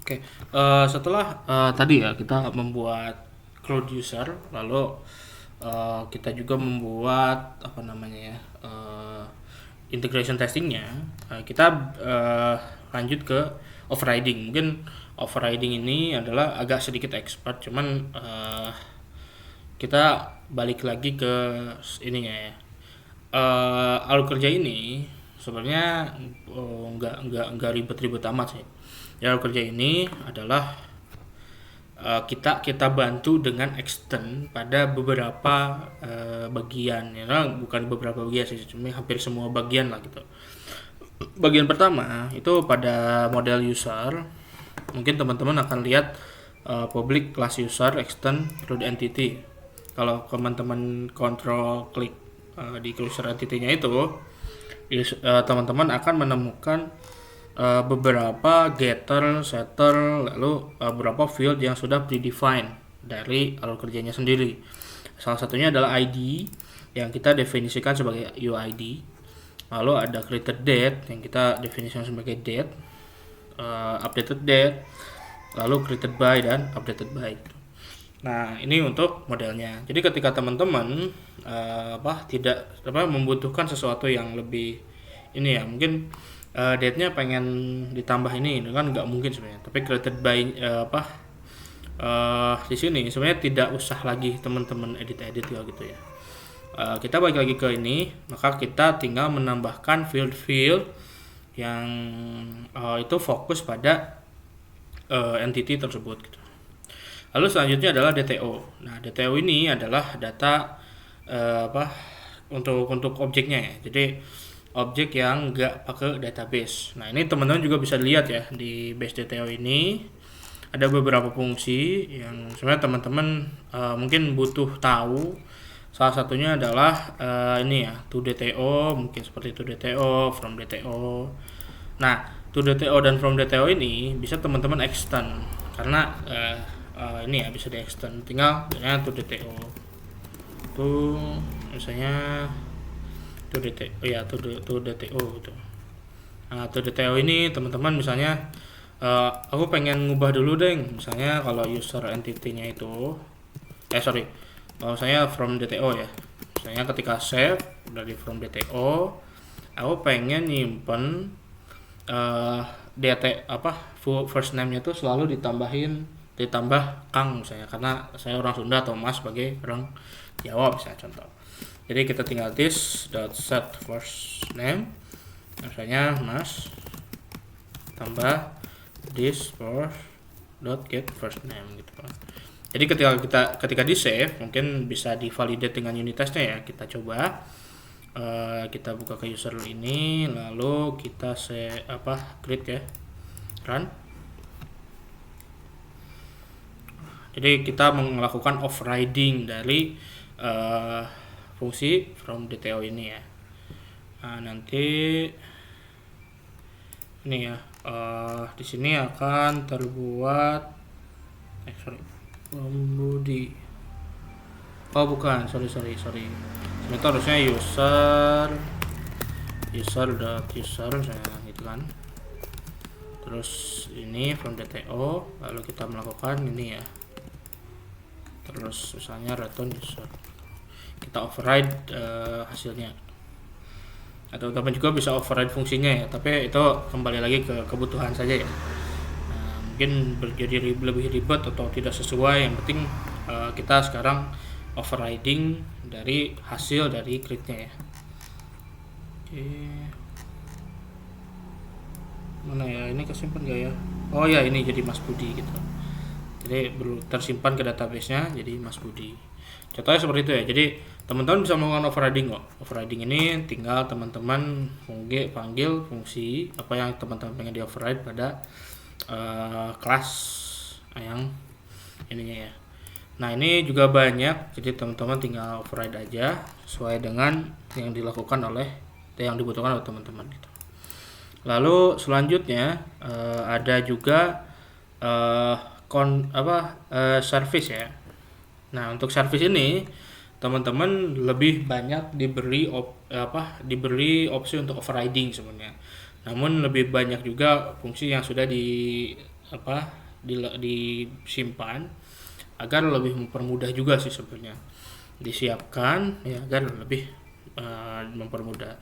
Oke, setelah tadi ya kita membuat crowd user, lalu kita juga membuat apa namanya ya integration testingnya. Kita lanjut ke overriding. Mungkin overriding ini adalah agak sedikit expert, cuman kita balik lagi ke ininya ya. Alur kerja ini sebenarnya nggak ribet-ribet amat sih. Ya, alur kerja ini adalah kita bantu dengan extend pada beberapa bagian ya, bukan beberapa bagian sih, cuma hampir semua bagian lah gitu. Bagian pertama itu pada model user, mungkin teman-teman akan lihat public class user extend root entity. Kalau teman-teman control klik di user entity-nya itu, teman-teman akan menemukan beberapa getter, setter, lalu beberapa field yang sudah predefined dari alur kerjanya sendiri. Salah satunya adalah ID yang kita definisikan sebagai UID. Lalu ada created date yang kita definisikan sebagai date, updated date, lalu created by dan updated by. Nah, ini untuk modelnya. Jadi ketika teman-teman tidak membutuhkan sesuatu yang lebih ini ya, mungkin date-nya pengen ditambah ini kan nggak mungkin sebenarnya. Tapi created by di sini sebenarnya tidak usah lagi teman-teman edit-edit ya gitu ya. Kita balik lagi ke ini, maka kita tinggal menambahkan field-field yang itu fokus pada entity tersebut gitu. Lalu selanjutnya adalah DTO. Nah, DTO ini adalah data untuk objeknya ya. Jadi objek yang nggak pakai database. Nah, ini teman-teman juga bisa lihat ya di base DTO ini ada beberapa fungsi yang sebenarnya teman-teman mungkin butuh tahu. Salah satunya adalah ini ya, to DTO, mungkin seperti to DTO, from DTO. Nah, to DTO dan from DTO ini bisa teman-teman extend karena ini ya bisa di extend, tinggal misalnya to DTO. Tuh misalnya to DTO ya, to DTO gitu. Nah, to DTO ini teman-teman misalnya aku pengen ngubah dulu deh, misalnya kalau user entity-nya itu kalau saya from DTO ya, misalnya ketika save dari from DTO, aku pengen nyimpen first name-nya itu selalu ditambah Kang misalnya, karena saya orang Sunda atau Mas sebagai orang Jawa misalnya contoh. Jadi kita tinggal this.set first name, misalnya Mas tambah this get first name gitu kan. Jadi ketika di save mungkin bisa divalidate dengan unit testnya ya. Kita coba kita buka ke user ini, lalu kita create ya, run. Jadi kita melakukan overriding dari fungsi from DTO ini ya. Nah, nanti ini ya, di sini akan terbuat body. Oh bukan, sorry. Itu harusnya user saya gitu kan. Terus ini from DTO, lalu kita melakukan ini ya. Terus misalnya return user, kita override hasilnya, atau teman juga bisa override fungsinya ya, tapi itu kembali lagi ke kebutuhan saja ya. Nah, mungkin jadi lebih ribet atau tidak sesuai, yang penting kita sekarang overriding dari hasil dari create-nya ya. Oke, mana ya, ini kesimpan gak ya? Oh ya, ini jadi Mas Budi gitu. Jadi tersimpan ke database-nya jadi Mas Budi. Contohnya seperti itu ya. Jadi teman-teman bisa melakukan overriding kok. Overriding ini tinggal teman-teman panggil fungsi apa yang teman-teman pengen di override pada kelas yang ininya ya. Nah, ini juga banyak, jadi teman-teman tinggal override aja sesuai dengan yang dibutuhkan oleh teman-teman gitu. Lalu selanjutnya ada juga service ya. Nah, untuk service ini teman-teman lebih banyak diberi opsi untuk overriding sebenarnya. Namun lebih banyak juga fungsi yang sudah apa disimpan agar lebih mempermudah juga sih sebenarnya, disiapkan ya agar lebih mempermudah.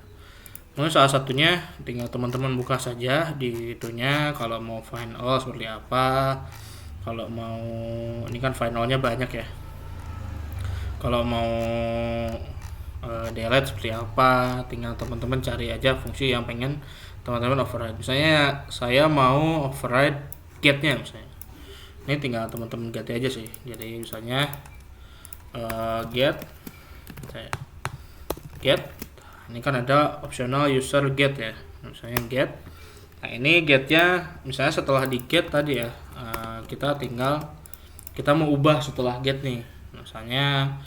Nah, salah satunya tinggal teman-teman buka saja di itunya kalau mau find all seperti apa. Kalau mau ini kan find all-nya banyak ya. Kalau mau delete seperti apa, tinggal teman-teman cari aja fungsi yang pengen teman-teman override. Misalnya saya mau override get-nya misalnya. Ini tinggal teman-teman ganti aja sih. Jadi misalnya get saya get, ini kan ada optional user get ya, misalnya get. Nah ini getnya misalnya setelah di get tadi ya, kita mau ubah setelah get nih, misalnya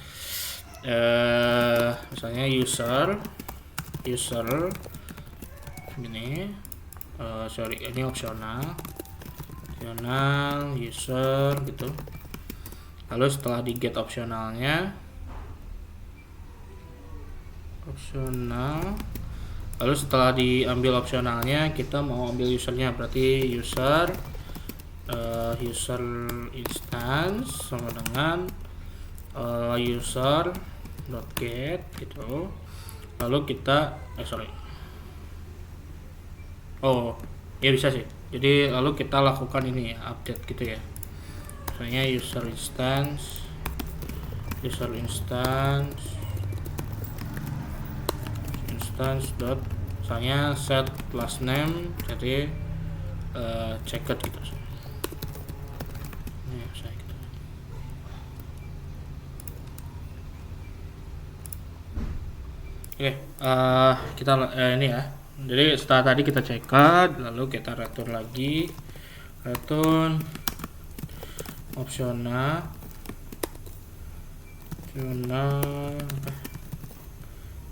user ini ini optional user gitu. Lalu setelah di get opsionalnya lalu setelah diambil opsionalnya kita mau ambil usernya, berarti user instance sama dengan user.get gitu. Lalu kita ya bisa sih. Jadi lalu kita lakukan ini ya, update gitu ya. Misalnya user instance dot misalnya set last name jadi checked gitu. Ini saya gitu. Oke, kita ini ya. Jadi setelah tadi kita checked, lalu kita return lagi, optional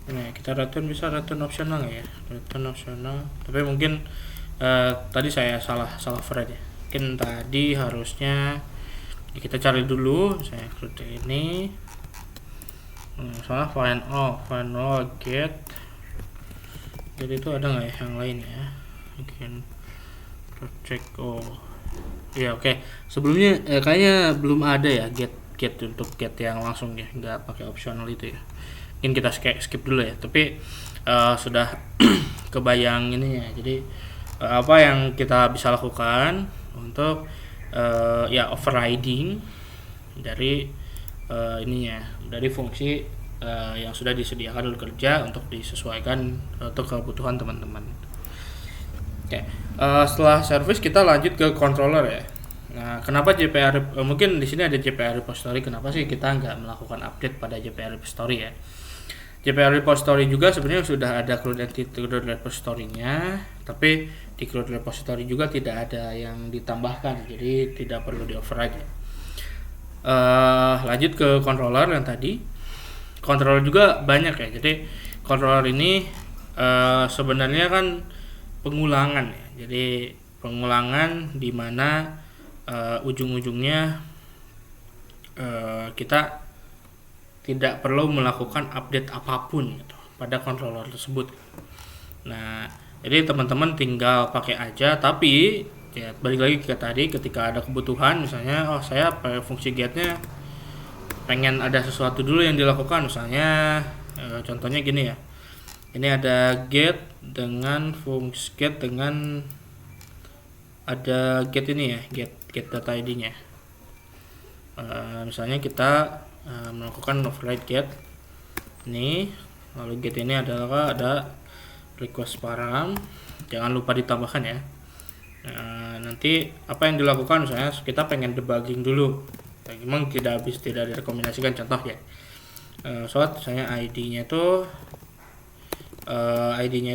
ini kita bisa return optional ya, tapi mungkin tadi saya salah thread ya, mungkin tadi harusnya kita cari dulu saya include ini, salah find all get. Jadi itu ada nggak ya yang lain ya, mungkin cek ya oke. Sebelumnya kayaknya belum ada ya get untuk get yang langsung ya, nggak pakai optional itu ya. Mungkin kita skip dulu ya, tapi sudah kebayang ini ya. Jadi apa yang kita bisa lakukan untuk ya overriding dari ininya, dari fungsi yang sudah disediakan oleh kerja untuk disesuaikan untuk kebutuhan teman-teman. Oke, setelah service kita lanjut ke controller ya. Nah, kenapa JPR mungkin di sini ada JPR repository, kenapa sih kita nggak melakukan update pada JPR repository ya? JPR repository juga sebenarnya sudah ada CRUD entity CRUD repository-nya, tapi di CRUD repository juga tidak ada yang ditambahkan, jadi tidak perlu di override. Lanjut ke controller yang tadi. Controller juga banyak ya, jadi controller ini sebenarnya kan pengulangan ya, jadi pengulangan di mana ujung-ujungnya kita tidak perlu melakukan update apapun gitu pada controller tersebut. Nah, jadi teman-teman tinggal pakai aja, tapi ya balik lagi ke tadi, ketika ada kebutuhan misalnya saya pakai fungsi getnya pengen ada sesuatu dulu yang dilakukan, misalnya contohnya gini ya. Ini ada get dengan fungsi get dengan ada get ini ya, get data ID-nya. Misalnya kita melakukan override get ini, lalu get ini adalah ada request param, jangan lupa ditambahkan ya. Nanti apa yang dilakukan, misalnya kita pengen debugging dulu, memang tidak direkomendasikan contoh ya. Misalnya ID-nya itu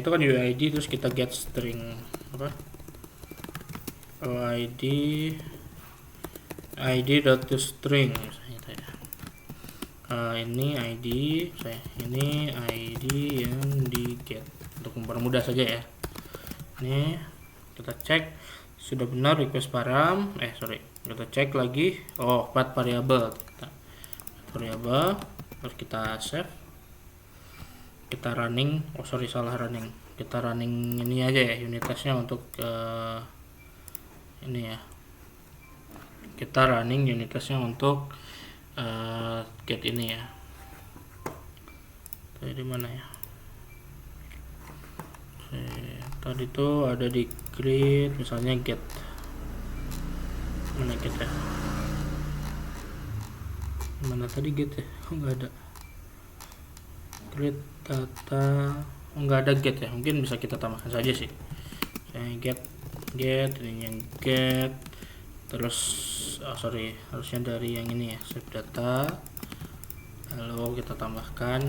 kan UID, terus kita get string apa id.toString ini ID yang di get untuk mempermudah saja ya. Ini kita cek sudah benar request param, kita cek lagi path variable, terus kita save, kita running, kita running ini aja ya unit testnya untuk ini ya, kita running unit testnya untuk get ini ya. Tadi mana ya? Oke, tadi tuh ada di create misalnya get, mana get ya? Mana tadi get ya? Nggak ada. Create data, nggak ada get ya. Mungkin bisa kita tambahkan saja sih. Get ini yang get, terus harusnya dari yang ini ya, save data, lalu kita tambahkan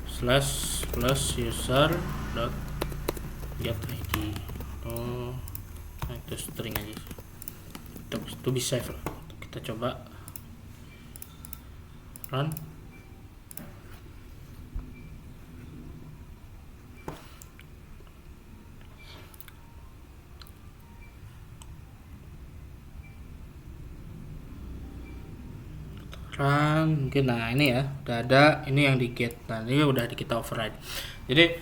slash plus user dot get id. Itu string aja itu bisa save lah. Kita coba run. Mungkin nah ini ya udah ada ini yang di get, nah ini udah kita override. Jadi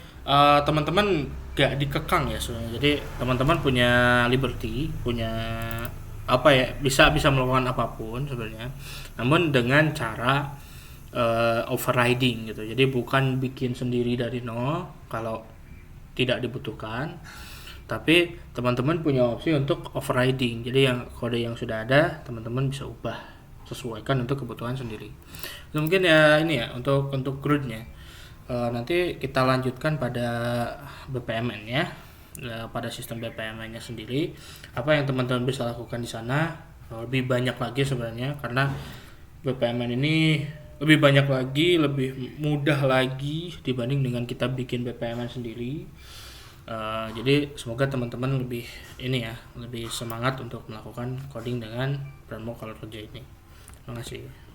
teman-teman gak dikekang ya sebenarnya. Jadi teman-teman punya liberty, punya apa ya, bisa melakukan apapun sebenarnya, namun dengan cara overriding gitu. Jadi bukan bikin sendiri dari nol kalau tidak dibutuhkan, tapi teman-teman punya opsi untuk overriding. Jadi yang kode yang sudah ada teman-teman bisa ubah, sesuaikan untuk kebutuhan sendiri. Itu mungkin ya ini ya untuk CRUD-nya. Nanti kita lanjutkan pada BPMN ya, pada sistem BPMN-nya sendiri. Apa yang teman-teman bisa lakukan di sana lebih banyak lagi sebenarnya, karena BPMN ini lebih banyak lagi, lebih mudah lagi dibanding dengan kita bikin BPMN sendiri. Jadi semoga teman-teman lebih ini ya, lebih semangat untuk melakukan coding dengan Brandmo Color Project ini. Terima kasih.